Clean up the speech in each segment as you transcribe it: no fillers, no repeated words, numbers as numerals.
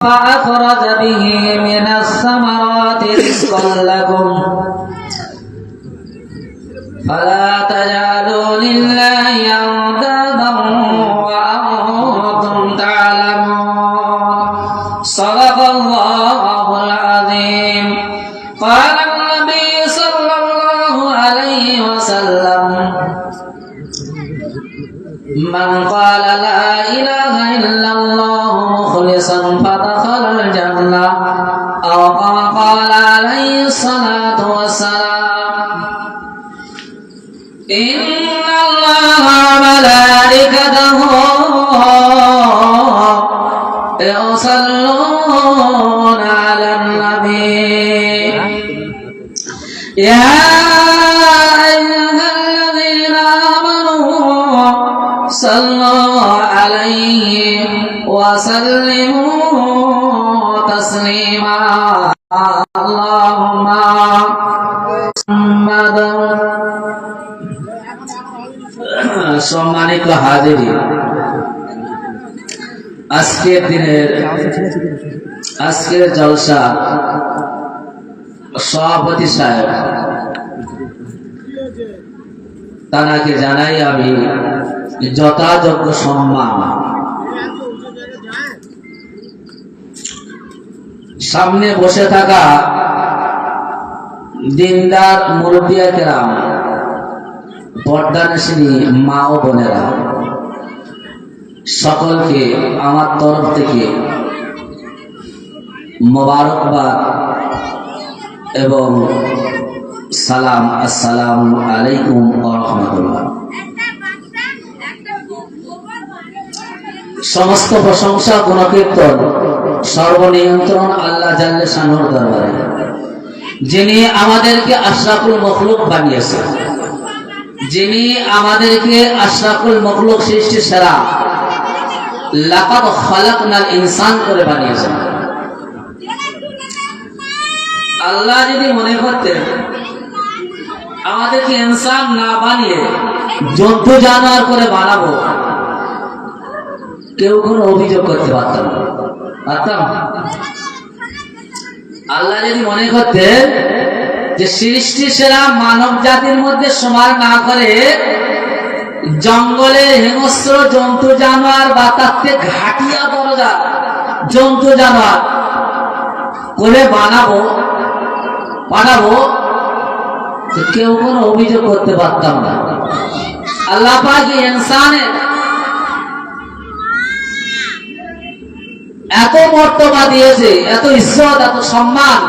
فأخرج به من الثمرات رزقا لكم فلا تجعلوا لله أندادا وأنتم تعلمون صدق الله العظيم. قال النبي صلى الله عليه وسلم من قال لا إله إلا الله مخلصا فدخل الجنة أو كما قال عليه الصلاة والسلام. إن الله وملائكته يصلون على النبي يا أيها الذين آمنوا صلوا عليه وسلموا تسليما. اللهم محمد. সম্মানিত হাজিরিন, আজকের জলসা সভাপতি সাহেব তাকে জানাই আমি যথাযোগ্য সম্মান। সামনে বসে থাকা দিনদার মুরব্বিয়া কেরাম, পর্দানশিনী মা ও বোনেরা, সকলকে আমার তরফ থেকে মোবারকবাদ এবং সালাম। আসসালামু আলাইকুম ওয়া রাহমাতুল্লাহ। সমস্ত প্রশংসা গুণকীর্তন সর্বনিয়ন্ত্রণ আল্লাহ জাল্লে শানুর দরবারে, যিনি আমাদেরকে আশরাফুল মখলুক বানিয়েছেন, যিনি আমাদেরকে আশরাফুল মখলুক সৃষ্টি সেরা লাকাদ খালাকনাল ইনসান করে বানিয়েছেন। আল্লাহ যদি মনে করতেন আমাদেরকে ইনসান না বানিয়ে জন্তু জানোয়ার করে বানাবো, কেউ কোনো অভিযোগ করতে পারতাম না। আল্লাহ যদি মনে করতেন যে সৃষ্টি সেরা মানব জাতির মধ্যে সমান না করে জঙ্গলে হিংস্র জন্তু জানোয়ার বা তার থেকে ঘাটিয়া দরজা জন্তু জানোয়ার করে বানাবো কেউ কোনো অভিযোগ করতে পারতাম না। আল্লাহ পাক ইনসানের এত মর্তবা দিয়েছে, এত ইজ্জত, এত সম্মান,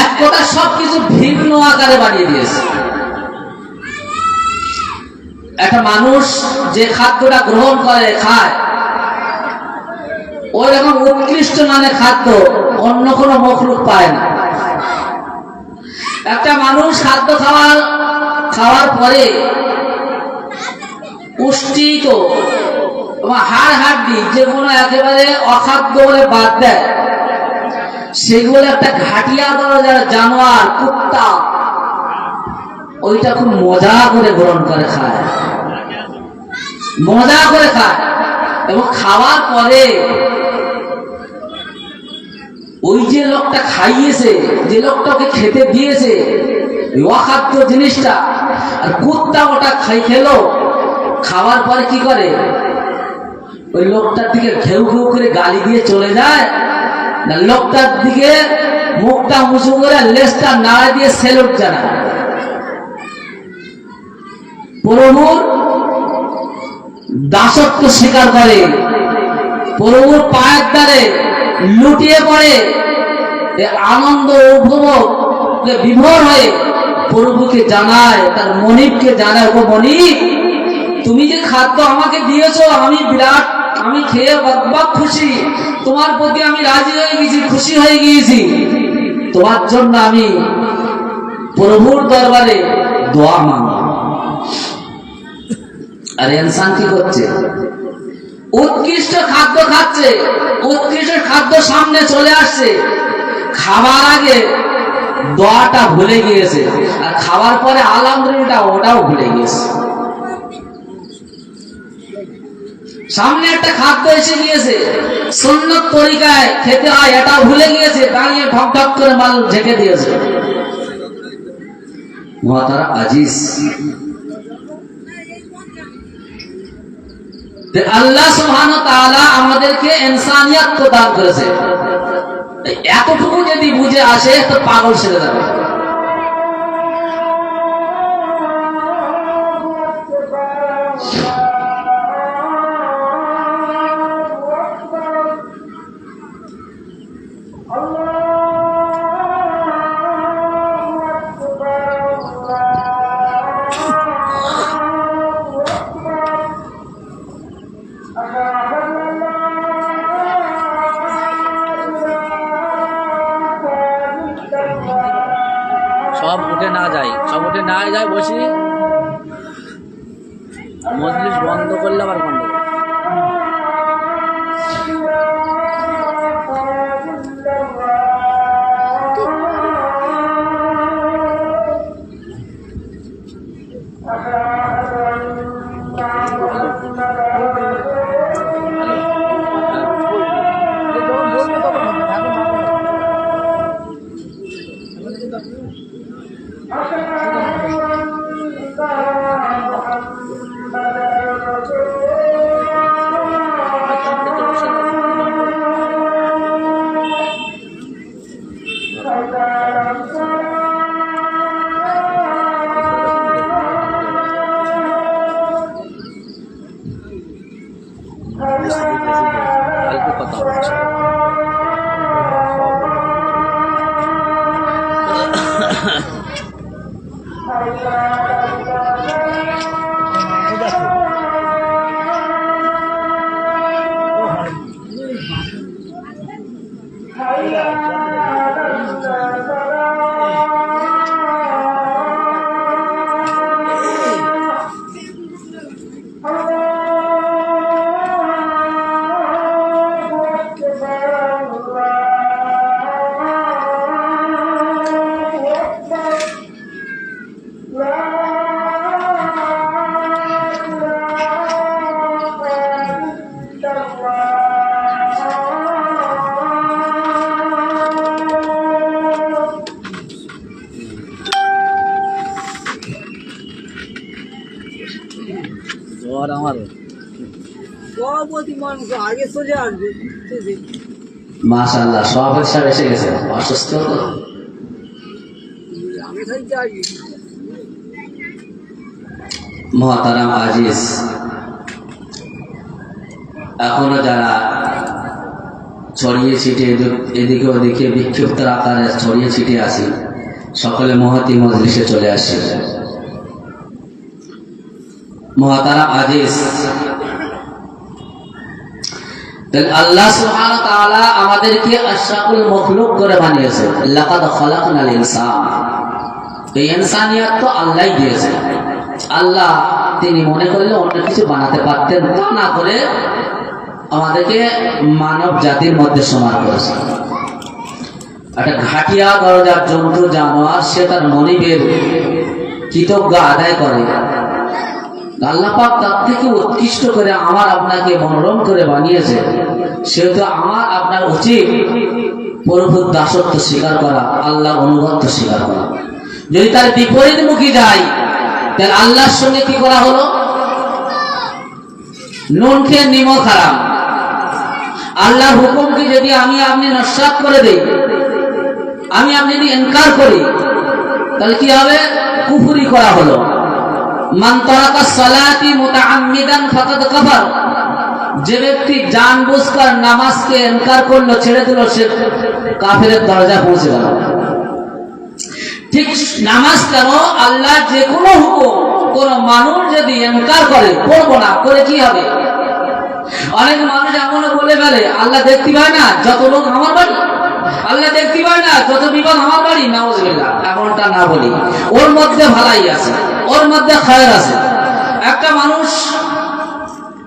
এক কথা সবকিছু ভিন্ন আকারে বানিয়ে দিয়েছে। একটা মানুষ যে খাদ্যটা গ্রহণ করে খায়, ওই রকম উৎকৃষ্ট মানের খাদ্য অন্য কোনো মখলুক পায় না। একটা মানুষ খাদ্য খাওয়ার পরে পুষ্টিক হাড় হাড্ডি যেগুলো একেবারে অখাদ্য বলে বাদ দেয়, সেগুলো একটা ঘাটিয়া দরজার জানোয়ার কুত্তা ওইটা খুব মজা করে গ্রহণ করে খায়, মজা করে খায়। এবং খাওয়ার পরে ওই যে লোকটা খাইয়েছে, যে লোকটা ওকে খেতে দিয়েছে অখাদ্য জিনিসটা, আর কুত্তা ওটা খেলো, খাওয়ার পরে কি করে ওই লোকটার দিকে ঘেউ ঘেউ করে গালি দিয়ে চলে যায়, না লোকটার দিকে মুখটা উঁচু করে লেজটা নাড়া দিয়ে সেলুট জানায়। প্রভুর দাসত্ব স্বীকার করে, প্রভুর পায়ের দ্বারে লুটিয়ে পড়ে, আনন্দ উপভোগ বিভোর হয়ে প্রভুকে জানায়, তার মনিবকে জানায়, ও মনিব তুমি যে খাদ্য আমাকে দিয়েছো আমি খেয়ে বকবক খুশি, তোমার প্রতি আমি রাজি হয়ে গেছি, খুশি হয়ে গিয়েছি, তোমার জন্য আমি প্রভুর দরবারে দোয়া মাঙ্গি। আর ইনসান কি করছে? উৎকৃষ্ট খাদ্য খাচ্ছে, উৎকৃষ্ট খাদ্য সামনে চলে আসছে, খাবার আগে দোয়াটা ভুলে গিয়েছে, আর খাওয়ার পরে আলহামদুলিল্লাহ ওটাও ভুলে গিয়েছে। সামনে একটা খাদ্য এসে গিয়েছে, সুন্নত তরিকায় খেতে হয় এটা ভুলে গিয়েছে, দাঁড়িয়ে ঠক ঠক করে মাল ঝেঁকে দিয়েছে। মুহতারাম আজিজ, আল্লাহ সুবহানাহু ওয়া তাআলা আমাদেরকে ইনসানিয়ত প্রদান করেছে। এতটুকু যদি বুঝে আসে তো পাগল ছেড়ে যাবে। সব উঠে না যায় বসি, মজলিস বন্ধ করলে আবার বন্ধ করে। ফালতু কথা হচ্ছে। জ্বর আমার সভাপতি মানুষ আগে চলে আসবে। মাশাআল্লাহ, সভাপতি সাহেব এসে গেছে। অসুস্থ তো আমি খাইতে আসি। মুহতারাম আজিজ, এখনো যারা ছড়িয়ে ছিটিয়ে এদিকে ওদিকে বিক্ষিপ্ত আকারে ছড়িয়ে ছিটিয়ে আসি, সকলে মহতি মজলিসে চলে আসে। মুহতারাম আজিজ, আল্লাহ সুবহানাহু ওয়া তাআলা আমাদেরকে আশরাফুল মখলুক করে বানিয়েছে। লাকাদ খালাকনাল ইনসান, এই ইনসানিয়ত তো আল্লাহই দিয়েছে। আল্লাহ তিনি মনে করলে অন্য কিছু বানাতে পারতেন, তা না করে আমাদেরকে মানব জাতির মধ্যে সমান করেছে। একটা ঘাটিয়া দরজার জন্তু জানোয়ার সে তার মনিবের কৃতজ্ঞ আদায় করে। আল্লাহ পাক তার থেকে উৎকৃষ্ট করে আমার আপনাকে মনোরম করে বানিয়েছে, সেহেতু আমার আপনার উচিত প্রভুর দাসত্ব স্বীকার করা, আল্লাহর অনুগত্য স্বীকার করা। যদি তার বিপরীতমুখী যায় তাহলে আল্লাহর সঙ্গে কি করা হলো? নুন খেয়ে নিমক হারাম। আল্লাহর হুকুমকে যদি আমি আপনি নস্যাৎ করে দেই, আমি আপনি যদি ইনকার করি, তাহলে কি হবে? কুফরি করা হলো। মান তারাকা সালাতি মুতাআম্মিদান ফাকাদ কাফার, যে ব্যক্তি জানবুঝকর নামাজকে ইনকার করলো, ছেড়ে দিল, সে কাফেরের দরজা পৌঁছে গেল। ঠিক নামাজ কেন, আল্লাহ যে কোনো হুকুম কোন মানুষ যদি ইনকার করে, পড়বো না করে কি হবে? অনেক মানুষ এমন বলে ফেলে, আল্লাহ দেখতে পায় না যত লোক আমার বাড়ি, আল্লাহ দেখতে পায় না যত বিপদ আমার বাড়ি। নাউযুবিল্লাহ, এমনটা না বলি। ওর মধ্যে ভালাই আছে, ওর মধ্যে খায়ের আছে। একটা মানুষ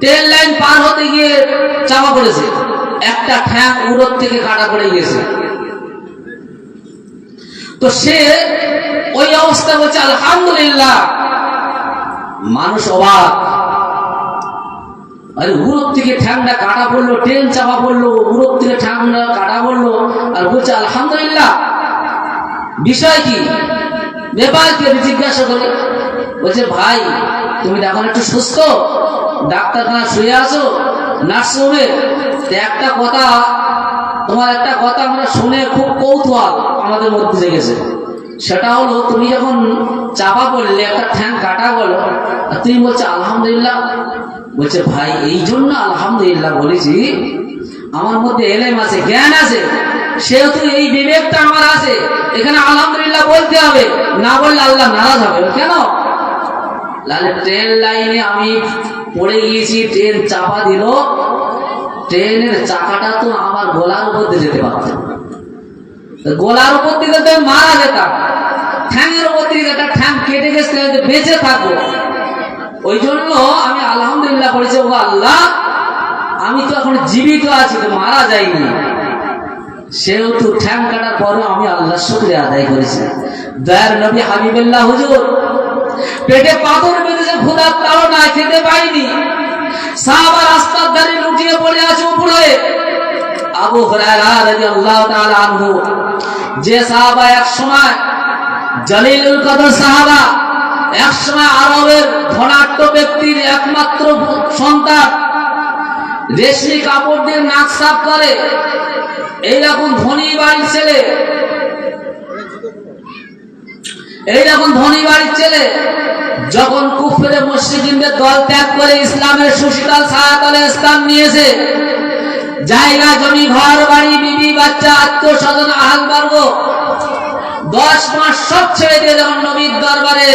ট্রেন লাইন পার হতে গিয়ে চাপা পড়েছে, একটা ঠ্যাং উড়োর থেকে কাটা পড়ে গেছে। তো সে ওই অবস্থা বলছে আলহামদুলিল্লাহ। মানুষ অবাক, আরে উড়োর থেকে ঠ্যাংটা কাটা পড়লো, ট্রেন চাপা পড়লো, উড়োর থেকে ঠ্যাংটা কাটা পড়লো, আর বলছে আলহামদুলিল্লাহ। বিষয় কি, ব্যাপার কি জিজ্ঞাসা করে? বলছে ভাই তুমি এখন একটু সুস্থ, ডাক্তারখানা শুয়ে আছো নার্সিংহোমে, একটা কথা, তোমার একটা কথা আমরা শুনে খুব কৌতূহল আমাদের মধ্যে জেগেছে। সেটা হলো তুমি যখন চাপা পড়লে, একটা ঠ্যাং কাটা গেল, আর তুমি বলছো আলহামদুলিল্লাহ। বলছে ভাই এই জন্য আলহামদুলিল্লাহ বলেছি, আমার মধ্যে এলেম আছে, জ্ঞান আছে, সেহেতু এই বিবেকটা আমার আছে, এখানে আলহামদুলিল্লাহ বলতে হবে, না বললে আল্লাহ নারাজ হবে। কেন? ট্রেন লাইনে আমি পড়ে গিয়েছি, ট্রেন চাপা দিল, ট্রেনের চাকাটা তো আমার গলার উপর দিয়ে যেতে পারত, গলার উপর দিকে তো মারা যেতাম, ঠ্যাংয়ের উপর দিকে একটা ঠ্যাং কেটে গেছে, বেঁচে থাকবো। ওই জন্য আমি আলহামদুলিল্লাহ বলেছি, ও আল্লাহ আমি তো এখন জীবিত আছি, তো মারা যাইনি, সেহেতু ঠ্যাং কাটার পরেও আমি আল্লাহর শুকরিয়া আদায় করেছি। দয়ার নবী হাবিবুল্লাহ হুজুর পেটে পাথর বেঁধেছে, ক্ষুধার তাড়নায় খেতে পাইনি, সাহাবা রাস্তার ধারে লুটিয়ে পড়ে আছে উপরে। আবু হুরায়রা রাদিয়াল্লাহু তাআলা আনহু, যে সাহাবা একসময় জলিলুল কদর সাহাবা, একসময় আরবের ধনাঢ্য ব্যক্তির একমাত্র সন্তান, রেশমি কাপড় দিয়ে নাক সাফ করে, এইরকম ধনী বাড়ির ছেলে, এইরকম ধনী বাড়ির ছেলে যখন কুফরে মুশরিকদের দল ত্যাগ করে ইসলামের সুশীতল ছায়াতলে স্থান নিয়েছে, জায়গা জমি ঘর বাড়ি বিবি বাচ্চা আত্মীয় স্বজন আহালবর্গ 10 মাস সব ছেড়ে দিয়ে যখন নবীর দরবারে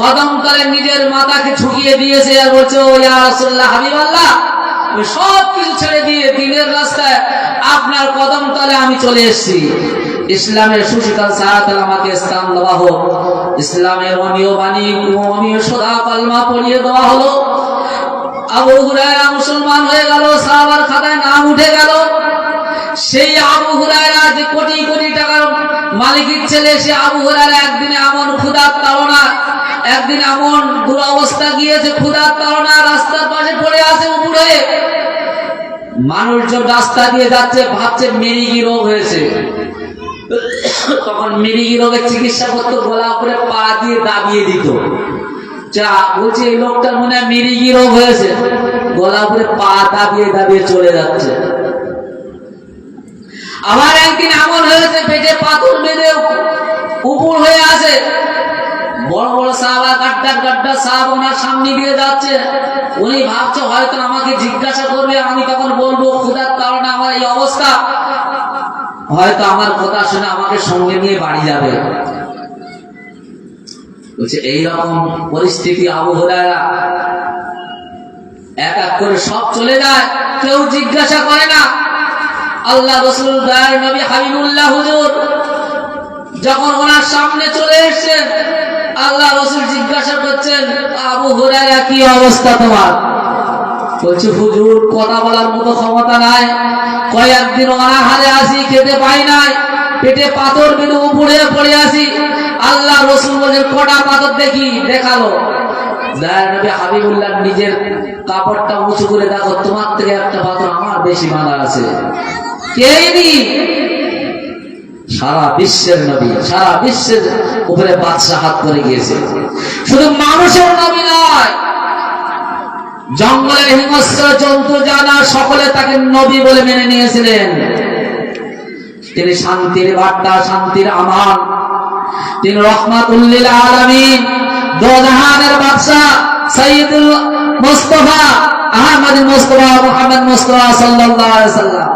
কদম তলে নিজের মাথাকে ঝুঁকিয়ে দিয়েছে, আর বলছে ও ইয়া রাসূলুল্লাহ হাবিবাল্লাহ, আমি সব কিছু ছেড়ে দিয়ে দিনের রাস্তায় আপনার কদম তলে আমি চলে এসেছি, ইসলামের সুশীতল ছায়াতলে আমাকে স্থান দেওয়া হোক। ইসলামের অমীয় বাণী, অমীয় সদা কলমা পড়িয়ে দেওয়া হলো। আবু হুরায়রা মুসলমান হয়ে গেল, সাহাবার খাতায় নাম উঠে গেল। সেই আবু হুরায়রা যে কোটি কোটি টাকার মালিকের ছেলে, সে আবু হুরায়রা একদিনে এমন ক্ষুধার তাড়না, একদিন এমন দুরবস্থা গিয়েছে, ক্ষুধার তাড়না, রাস্তার পাশে পড়ে আছে উপরে। মানুষজন রাস্তা দিয়ে যাচ্ছে, ভাবছে মেরিগি রোগ হয়েছে, তখন মেরিগি রোগের চিকিৎসা করতো, গলা উপরে পা দিয়ে দাবিয়ে দিত, বলছে এই লোকটার মনে হয় মিরিগি রোগ হয়েছে, গলা উপরে পা দাবিয়ে দাবিয়ে চলে যাচ্ছে। আবার একদিন এমন হয়েছে, পেটে পাথর বেঁধে উপর হয়ে আছে, বড় বড় সাহাবা, গাড্ডার গাড্ডা সাহাব ওনার সামনে দিয়ে যাচ্ছে, উনি ভাবছে হয়তো আমাকে জিজ্ঞাসা করবে, আমি তখন বলবো ক্ষুধার কারণে আমার এই অবস্থা, হয়তো আমার কথা শুনে আমাকে সঙ্গে নিয়ে বাড়ি যাবে। বলছে এইরকম পরিস্থিতি আবু হুরায়রা, এক এক করে সব চলে যায়, কেউ জিজ্ঞাসা করে না। আল্লাহ রাসূল দয়ার নবী হাবিবুল্লাহ হুজুর যখন ওনার সামনে চলে এসেছেন, আল্লাহ রাসূল জিজ্ঞাসা করছেন, আবু হুরায়রা কি অবস্থা তোমার? বলছে হুজুর কথা বলার মতো ক্ষমতা নাই, কয়েকদিন অনাহারে আসি, খেতে পাই নাই, পেটে পাথর বেঁধে উপরে পড়ে আসি। আল্লাহ রাসূল বলেন কটা পাথর দেখি? দেখালো। দয়ার নবী হাবিবুল্লাহ নিজের কাপড়টা উঁচু করে, দেখো তোমার থেকে একটা পাথর আমার বেশি বাঁধা আছে। কে? সারা বিশ্বের নবী, সারা বিশ্বের উপরে বাদশা হাত করে গিয়েছে। শুধু মানুষের নবী নয়, জঙ্গলের হিংস্র জন্তু জানা সকলে তাকে নবী বলে মেনে নিয়েছিলেন। তিনি শান্তির বার্তা, শান্তির আমান, তিনি রহমাতুল লিল আলামিন, দোজাহানের বাদশা সাইয়্যিদুল মুস্তাফা আহমদ মুস্তাফা মুহাম্মদ মুস্তাফা সাল্লাল্লাহু আলাইহি ওয়াসাল্লাম।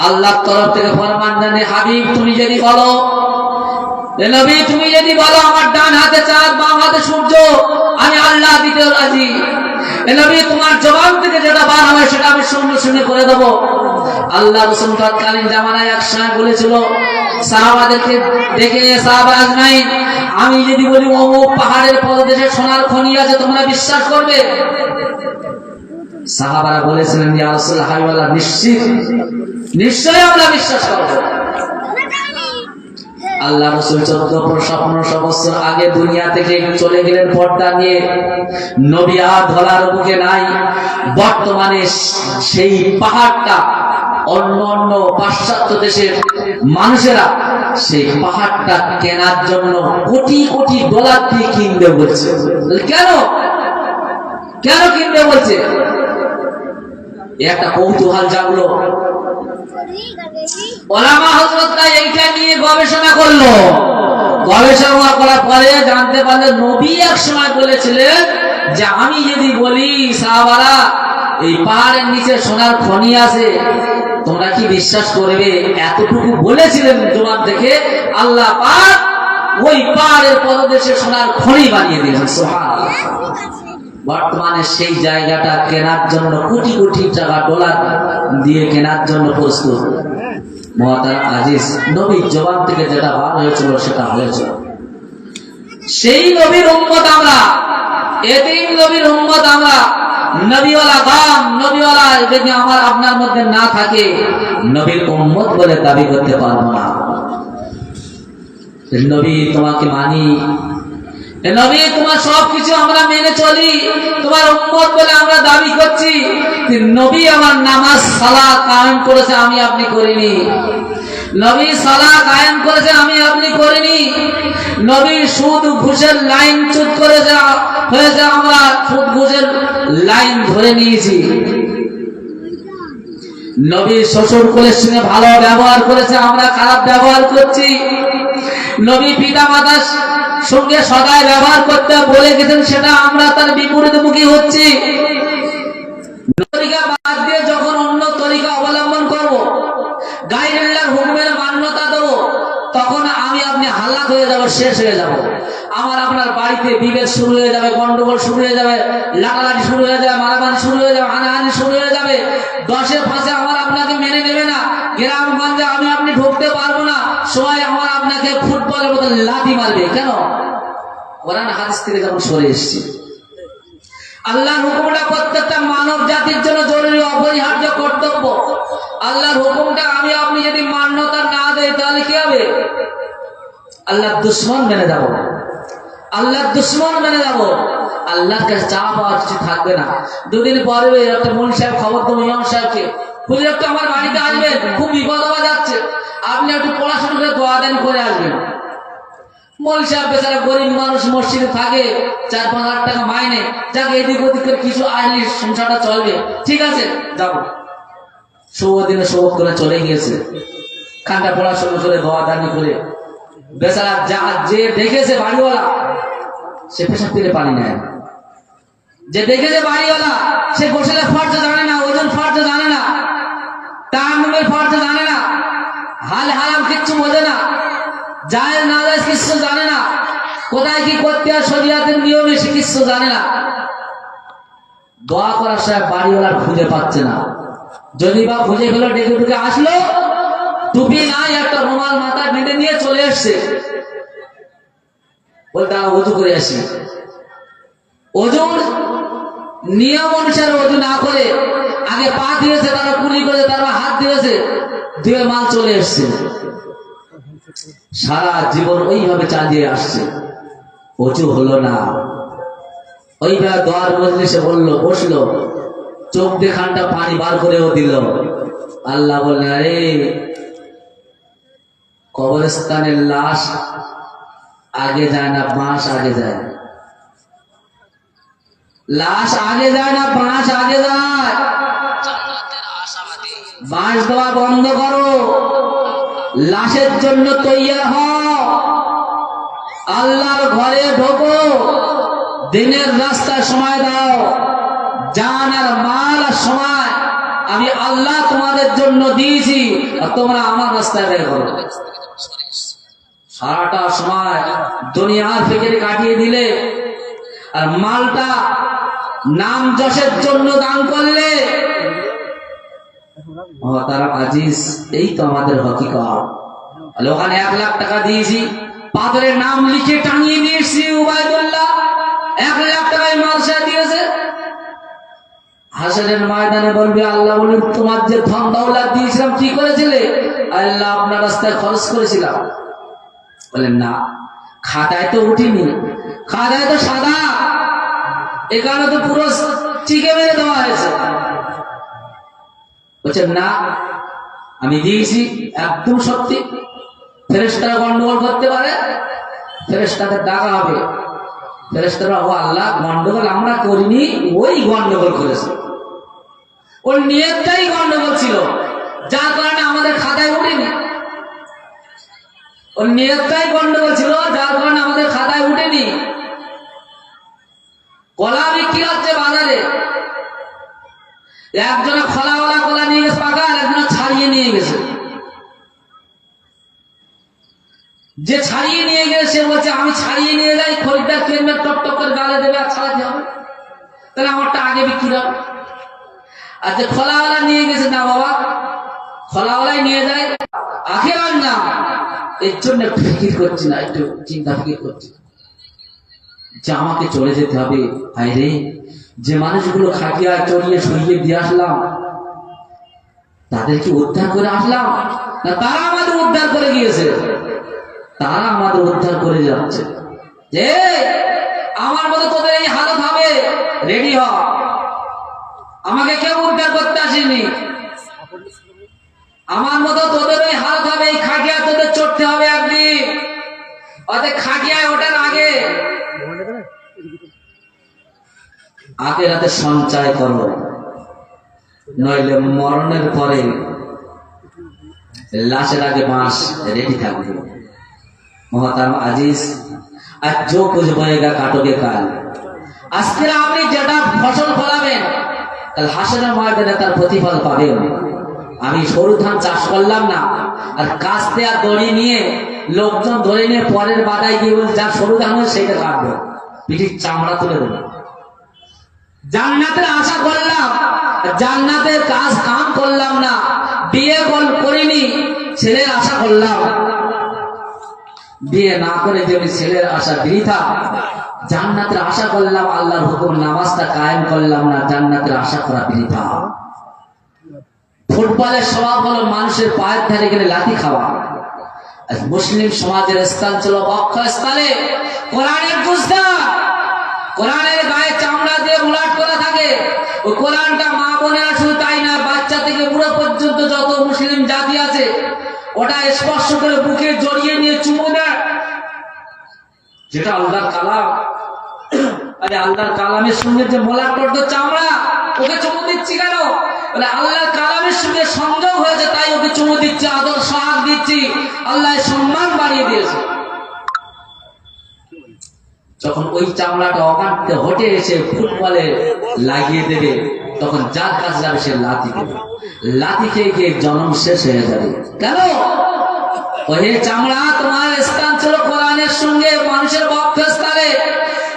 আল্লাহর তরফ থেকে ফরমান জানে, হাবিব তুমি যদি বলো, নবী তুমি যদি বলো আমার ডান হাতে চাঁদ, বাম হাতে সূর্য, আমি আল্লাহ দিতে রাজি। নবী তোমার জবান থেকে যেটা বার হবে সেটা আমি শুনে শুনে করে দেবো। আল্লাহ রাসূল তৎকালীন জামানায় এক সময় বলেছিল সাহাবাদেরকে ডেকে, সাহাবা আজমাইন, আমি যদি বলি অমুক পাহাড়ের পদদেশে সোনার খনি আছে, তোমরা বিশ্বাস করবে? সাহাবারা বলেছিলেন ইয়া রাসূলুল্লাহ হাবিবাল্লাহ, নিশ্চয়ই আমরা বিশ্বাস করব। আল্লাহ রাসূল 1400-1500 বছর আগে দুনিয়া থেকে চলে গেলেন পর্দা নিয়ে। নবী আর ধরার বুকে নাই। বর্তমানে সেই পাহাড়টা অন্য অন্য পাশ্চাত্য দেশের মানুষেরা সেই পাহাড়টা কেনার জন্য কোটি কোটি ডলার দিয়ে কিনবে বলছে। কেন কেন কিনবে বলছে? একটা কৌতূহল জাগলো। ওলামা হযরতরা এইটা নিয়ে গবেষণা করলো। গবেষণা করার পরে জানতে পারলেন নবী এক সময় বলেছিলেন যে আমি যদি বলি সাহাবারা এই পাহাড়ের নিচে সোনার খনি আছে, তোমরা কি বিশ্বাস করবে? এতটুকু বলেছিলেন জবান থেকে আল্লাহ পাক ওই পাহাড়ের পদদেশে সোনার খনি বানিয়ে দিয়েছেন। সুবহানাল্লাহ। বর্তমানে সেই জায়গাটা কেনার জন্য কোটি কোটি টাকা ডলার দিয়ে কেনার জন্য প্রস্তুত। মহতারাম আজিজ, নবীর জবান থেকে যেটা বার হয়েছিল সেটা হয়েছিল। সেই নবীর উম্মত আমরা, এতিম নবীর উম্মত আমরা। নবীওয়ালা দাম, নবীওয়ালা যদি আমার আপনার মধ্যে না থাকে, নবীর উম্মত বলে দাবি করতে পারবো না। নবী তোমাকে মানি, নবী তোমার সবকিছু আমরা মেনে চলি, তোমার উম্মত বলে আমরা দাবি করছি। নবী আমার নামাজ সালাত কায়েম করেছে, আমি আপনি করিনি। নবী সালাত কায়েম করেছে, আমি আপনি করিনি। নবী সুদ ঘুষের লাইন চুট করেছে, হয়েছে আমরা সুদ ঘুষের লাইন ধরে নিয়েছি। নবী শ্বশুর কোলের সঙ্গে ভালো ব্যবহার করেছে, আমরা খারাপ ব্যবহার করছি। নবী পিতা মাতার সঙ্গে সদায় ব্যবহার করতে বলে গেছেন, সেটা আমরা তার বিপরীতমুখী হচ্ছি। তরিকা বাদ দিয়ে যখন অন্য তরিকা অবলম্বন করব, গায়রুল্লাহর হুকুমের মান্যতা দেবো, তখন আমি আপনি হালাক হয়ে যাব, শেষ হয়ে যাব। আমার আপনার বাড়িতে বিভেদ শুরু হয়ে যাবে, গন্ডগোল শুরু হয়ে যাবে, লাগালাগি শুরু হয়ে যাবে, মারামারি শুরু হয়ে যাবে, হানাহানি শুরু হয়ে যাবে। 10-এর পাশে আমার আপনাকে মেনে নেবে না, গ্রামগঞ্জে আমি আপনি ঢুকতে পারবো না, সবাই আমার আপনাকে ফুটবলের মতো লাথি মারবে। কেন? কোরআন হাদিস থেকে যখন সরে এসেছি। আল্লাহর হুকুমটা প্রত্যেকটা মানব জাতির জন্য জরুরি, অপরিহার্য কর্তব্য। আল্লাহর হুকুমটা আমি আপনি যদি মান্যতা না দেয়, তাহলে কি হবে? আল্লাহর দুশমন মেনে যাব, আল্লাহর দুশমন মেনে যাব। আল্লাহর কাছে চা পাওয়ার কিছু থাকবে না। দুদিন পরে একটা মুল সাহেব খবর দেবো ইমাম সাহেবকে, খুঁজে একটু আমার বাড়িতে আসবেন, খুব বিপদ হওয়া যাচ্ছে, আপনি একটু পড়াশোনা করে দোয়া দেন করে আসবেন। মৌল সাহেব বেচারা গরিব মানুষ, মসজিদে থাকে, 4-5 হাজার টাকা মাইনে, যাকে এদিক ওদিক করে কিছু আসলে সংসারটা চলবে, ঠিক আছে যাবো। দিনে সবক করে চলে গিয়েছে, খানটা পড়াশোনা করে দোয়া দানি করে। বেচারা যে দেখেছে বাড়িওয়ালা, সে পেশাব থেকে পানি নেয়। যে দেখেছে বাড়িওয়ালা, সে গোসলের ফর্জ জানে না, ওজন ফর্জ জানে না, তায়াম্মুমের ফর্জ জানে না, হাল হারাম কিচ্ছু বোঝে না, জায়েজ না জায়েজ কিছু জানে না, কোথায় কি করতে হয় শরীয়তের নিয়মে সে কিছু জানে না। দোয়া করার সময় বাড়িওয়ালার খুঁজে পাচ্ছে না, যদি বা খুঁজে পেল ডেকে ডেকে আসলো, টুপি নাই, একটা রুমাল মাথায় বেঁধে নিয়ে চলে এসছে, বলতে ওযু করে আসি। ওযুর নিয়ম অনুসারে ওযু না করে আগে পা দিয়েছে, তারা কুলি করেছে, তারপর হাত দিয়েছে, দিয়ে মাল চলে এসছে। সারা জীবন ওইভাবে চালিয়ে আসছে, ওযু হলো না। ওইভাবে দোয়ার মজলিসে বললো, বসলো, চোখ দিয়ে খানটা পানি বার করেও দিল। আল্লাহ বললেন, আরে কবরস্থানের লাশ আগে যায় না, বাঁশ আগে যায়। লাশ আগে যায় না, বাঁশ আগে যায়। বাঁশ দেওয়া বন্ধ করো, লাশের জন্য তৈয়ার হও, আল্লাহর ঘরে ঢোকো, দিনের রাস্তায় সময় দাও, জান আর মাল আর সময় আমি আল্লাহ তোমাদের জন্য দিয়েছি, আর তোমরা আমার রাস্তায় বের করো। সারাটা সময় দুনিয়ার ফিকির কাটিয়ে দিলে, আর মালটা নাম যশের জন্য দান করলে। তারা আজিজ, এই তো আমাদের হকিকত। ওখানে 1 লাখ টাকা দিয়েছি, পাথরের নাম লিখে টাঙিয়ে নিয়ে এসেছি, উবাইদুল্লাহ 1 লাখ টাকায় মাদ্রাসা দিয়েছে। হাসরের ময়দানে বলবে, আল্লাহ বলুন তোমার যে ধন দৌলত দিয়েছিলাম কি করেছিলে? আল্লাহ আপনার রাস্তায় খরচ করেছিলাম। বলেন না, খাতায় তো উঠিনি, খাতায় তো সাদা, এখানে তো পুরো চিকে মেরে দেওয়া হয়েছে। বলছেন না, আমি দিয়েছি, একদম সত্যি। ফেরেশতারা গন্ডগোল করতে পারে, ফেরেশতাদের ডাকা হবে। ফেরেশতারা, ও আল্লাহ, গন্ডগোল আমরা করিনি, ওই গন্ডগোল করেছে, ওর নিয়তটাই গন্ডগোল ছিল, যার কারণে আমাদের খাতায় উঠেনি। ওর নিয়তটাই গন্ডগোল ছিল, যার কারণে আমাদের খাতায় উঠেনি। কলা বিক্রি হচ্ছে বাজারে, একজনে খোলাওয়ালা কলা নিয়ে গেছে পাকা, আর একজনে ছাড়িয়ে নিয়ে গেছে। যে ছাড়িয়ে নিয়ে গেছে সে বলছে, আমি ছাড়িয়ে নিয়ে যাই, খরিদ্দার কিনবে, টপ টপ করে গালে দেবে আর ছাড়াতে হবে, তাহলে আমারটা আগে বিক্রি হবে। আর যে খোলাওয়ালা নিয়ে গেছে, না বাবা, খোলাওয়ালাই নিয়ে যায়, আখের না, এর জন্য একটু ফিকির করছি না, একটু চিন্তা ফিকির করছি যে আমাকে চলে যেতে হবে। হায় রে, যে মানুষগুলো খাটিয়া চড়িয়ে সরিয়ে দিয়ে আসলাম, তাদেরকে উদ্ধার করে আসলাম না তারা আমাদের উদ্ধার করে গিয়েছে? তারা আমাদের উদ্ধার করে যাচ্ছে। যে আমার মতো তোদের এই হালত হবে, রেডি হ, আমাকে কেউ উদ্ধার করতে আসেনি। আমার মতো তোদের ওই হালত হবে, এই খাটিয়া তোদের চড়তে হবে একদিন। অর্থাৎ খাটিয়ায় ওঠার আগে রাতে সঞ্চয় করো, নইলে মরণের পরে লাশের আগে বাঁশ রেডি থাকবে। মোহতারাম আজিজ, আর जो कुछ बोएगा काटोगे काल। আজকে আপনি যেটা ফসল ফলাবেন, কাল হাসরের ময়দানে তার প্রতিফল পাবেন। আমি সরু ধান চাষ করলাম না, আর কাস্তে আর দড়ি নিয়ে লোকজন ধরে নিয়ে পরের বাদায় গিয়ে বলে, যা সরু ধান হয় সেটা কাটবো, পিঠির চামড়া তুলে দেবো। জান্নাতের আশা করলাম, জান্নাতের কাজ কাম করলাম না, বিয়ে করিনি, ছেলের আশা করলাম, বিয়ে না করে যদি ছেলের আশা বৃথা। জান্নাতের আশা করলাম, আল্লাহর হুকুম নামাজটা কায়েম করলাম না, জান্নাতের আশা করা বৃথা। ফুটবলের স্বভাব হলো মানুষের পায়ের ধারে গেলে লাথি খাওয়া। মুসলিম সমাজের স্থান ছিল বক্ষস্থলে কোরআনের বুঝদা, কোরআনের গায়ে চামড়া দিয়ে মুলাট করা থাকে। ওই কোরআনটা মা বোনেরা শুধু তাই না, বাচ্চা থেকে বুড়ো পর্যন্ত যত মুসলিম জাতি আছে, ওটা স্পর্শ করে বুকে জড়িয়ে নিয়ে চুমু দেয়, যেটা আল্লাহর কালাম। আরে আল্লাহর কালামের সঙ্গে যে মোলাট করতো চামড়া, ওকে চুমু দিচ্ছি কেন? বলে আল্লাহর কালামের সঙ্গে সংযোগ হয়েছে, তাই ওকে চুমু দিচ্ছি, আদর সোহাগ দিচ্ছি, আল্লাহ সম্মান বাড়িয়ে দিয়েছে। যখন ওই চামড়াটা অকান্তে হটে এসে ফুটবলে লাগিয়ে দেবে, তখন যার কাছে যাবে সে লাথি দেবে, লাথি খেয়ে খেয়ে জন্ম শেষ হয়ে যাবে। কেন? ওই চামড়া তোমার স্থান ছিল কোরআনের সঙ্গে, মানুষের বক্ষস্থলে।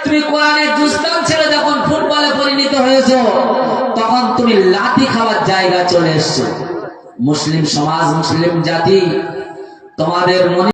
তুমি কোরআনের দুস্থান ছেড়ে যখন ফুটবলে পরিণত হয়েছো, তখন তুমি লাথি খাওয়ার জায়গা চলে এসছো। মুসলিম সমাজ, মুসলিম জাতি, তোমাদের মনে